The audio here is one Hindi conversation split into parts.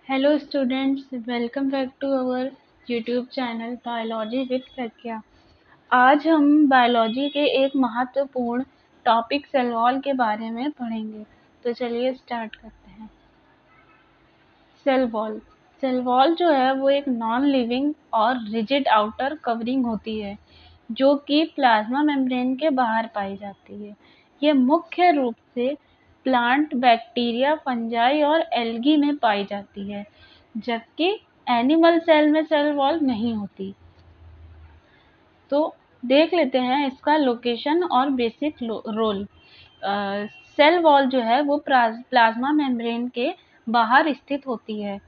Hello students, welcome back to our YouTube channel biology with Pragya. आज हम बायोलॉजी के एक महत्वपूर्ण टॉपिक सेल वॉल के बारे में पढ़ेंगे। तो चलिए स्टार्ट करते हैं। सेल वॉल जो है वो एक नॉन लिविंग और रिजिड आउटर कवरिंग होती है जो कि प्लाज्मा मेम्ब्रेन के बाहर पाई जाती है। ये मुख्य रूप से प्लांट, बैक्टीरिया, फंजाई और एल्गी में पाई जाती है, जबकि एनिमल सेल में सेल वॉल नहीं होती। तो देख लेते हैं इसका लोकेशन और बेसिक रोल। सेल वॉल जो है वो प्लाज्मा मेम्ब्रेन के बाहर स्थित होती है।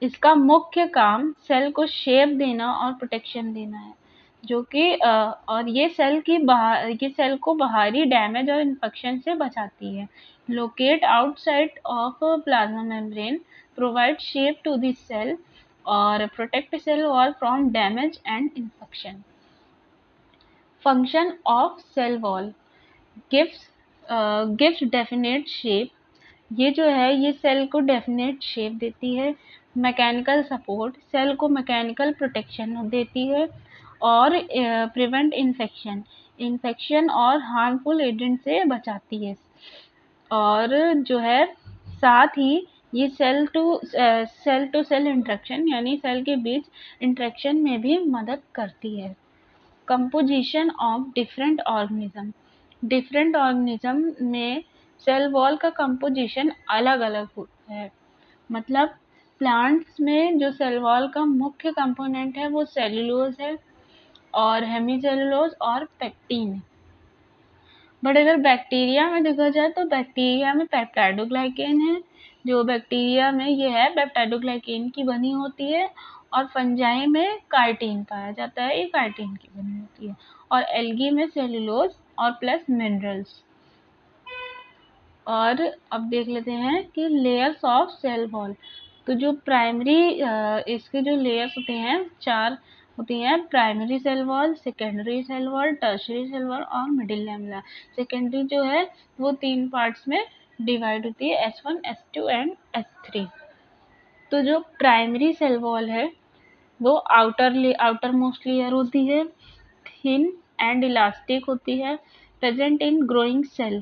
इसका मुख्य काम सेल को शेप देना और प्रोटेक्शन देना है, जो कि और ये सेल को बाहरी डैमेज और इन्फेक्शन से बचाती है। Locate outside of plasma membrane, provide shape to the cell और protect cell wall from damage and infection. Function of cell wall gives definite shape. ये जो है ये सेल को डेफिनेट शेप देती है। मैकेनिकल सपोर्ट, सेल को मैकेनिकल प्रोटेक्शन देती है और प्रिवेंट इन्फेक्शन और हार्मफुल एजेंट से बचाती है। और जो है साथ ही ये सेल टू सेल इंटरेक्शन यानी सेल के बीच इंटरेक्शन में भी मदद करती है। कंपोजिशन ऑफ डिफरेंट ऑर्गेनिज्म में सेल वॉल का कंपोजिशन अलग अलग होता है। मतलब प्लांट्स में जो सेल वॉल का मुख्य कंपोनेंट है वो सेल्यूलोज है और हेमीसेल्यूलोज और पेक्टिन है। बट अगर बैक्टीरिया में देखा जाए तो बैक्टीरिया में पेप्टाइडोग्लाइकेन है, जो बैक्टीरिया में ये है पेप्टाइडोग्लाइकेन की बनी होती है। और फंजाई में काइटिन पाया जाता है, ये काइटिन की बनी होती है। और एल्गी में सेल्यूलोज और प्लस मिनरल्स। और अब देख लेते हैं कि लेयर्स ऑफ सेल वॉल। तो जो प्राइमरी इसके जो लेयर्स होते हैं 4 होती हैं: primary cell wall, secondary cell wall, tertiary cell wall और मिडिल लैमेला। सेकेंडरी जो है वो 3 पार्ट्स में डिवाइड होती है, S1, S2 एंड S3। तो जो प्राइमरी सेल वॉल है वो आउटर मोस्ट लेयर होती है, थिन एंड इलास्टिक होती है, present in growing cell.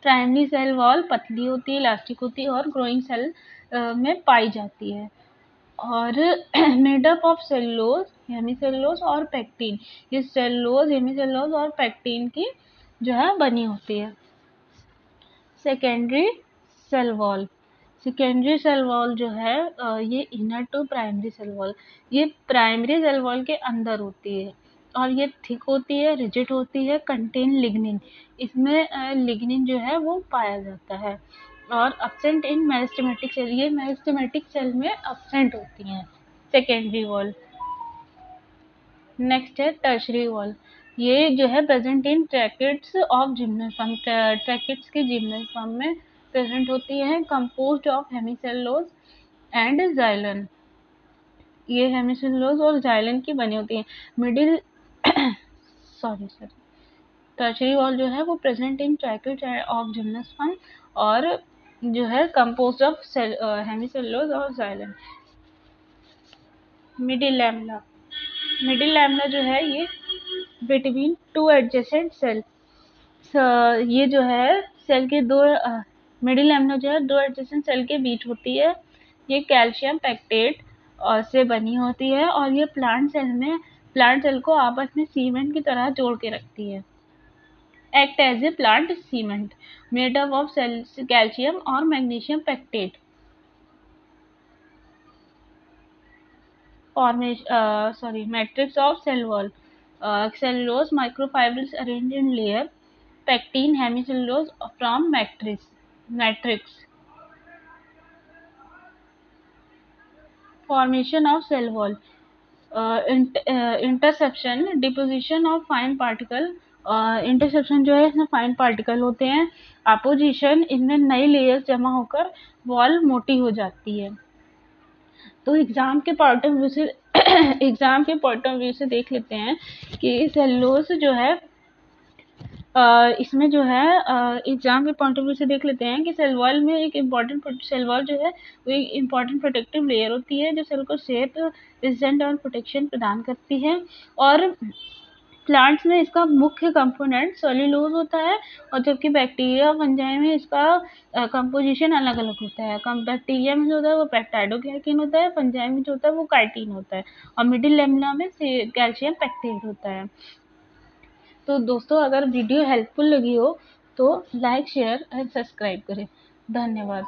Primary cell wall पतली होती है, इलास्टिक होती है और ग्रोइंग सेल में पाई जाती है। और made up of cellulose, hemicellulose और पेक्टिन। ये सेलुलोज, हेमीसेल्यूलोज और पेक्टिन की जो है बनी होती है। सेकेंडरी सेल वॉल जो है ये inner to primary cell wall, ये प्राइमरी सेल वॉल के अंदर होती है और ये थिक होती है, रिजिड होती है, कंटेन लिग्निन। इसमें लिग्निन जो है वो पाया जाता है। और अब्सेंट इन मेरिस्टेमेटिक सेल, ये मेरिस्टेमेटिक सेल में अब्सेंट होती हैं। Secondary wall. नेक्स्ट है टर्शरी वॉल। ये जो है present in tracheids of gymnosperm, tracheids के जिम्नोस्पर्म में प्रेजेंट होती है, कंपोज्ड ऑफ हेमीसेल्यूलोज एंड जाइलन। ये हेमीसेल्यूलोज और जाइलन की बनी होती है। मिडिल सॉरी टर्शरी वॉल जो है वो present in tracheids of gymnosperm और जो है कंपोज्ड ऑफ हेमीसेल्यूलोज और जाइलन। मिडिल लैमेला जो है ये बिटवीन 2 एडजेसेंट सेल, ये जो है सेल के दो मिडिल लैमेला जो है 2 एडजेसेंट सेल के बीच होती है। ये कैल्शियम पैक्टेट से बनी होती है और ये प्लांट सेल को आपस में सीमेंट की तरह जोड़ के रखती है। Act as a plant cement made up of calcium और magnesium pectate. Matrix of cell wall. Cellulose microfibrils arranged in layer. Pectin, hemicellulose from matrix. Formation of cell wall. Interception, deposition of fine particle. Interception जो है इसमें फाइन पार्टिकल होते हैं। अपोजिशन, इनमें नई लेयर्स जमा होकर वॉल मोटी हो जाती है। तो एग्जाम के पॉइंट ऑफ व्यू से देख लेते हैं कि सेलुलोज जो है इसमें जो है एग्जाम के पॉइंट ऑफ व्यू से देख लेते हैं कि सेल वॉल में एक इम्पॉर्टेंट सेल वॉल जो है वो एक इम्पॉर्टेंट प्रोटेक्टिव लेयर होती है जो सेल को सेफ रेजिस्टेंट और प्रोटेक्शन प्रदान करती है। और प्लांट्स में इसका मुख्य कंपोनेंट सेल्यूलोज होता है, और जबकि बैक्टीरिया फंजाई में इसका कंपोजिशन अलग अलग होता है। कम बैक्टीरिया में जो होता है वो पेप्टाइडोग्लाइकेन होता है, फंजाई में जो होता है वो काइटिन होता है, और मिडिल लेमिना में कैल्शियम पेक्टेट होता है। तो दोस्तों, अगर वीडियो हेल्पफुल लगी हो तो लाइक शेयर एंड सब्सक्राइब करें। धन्यवाद।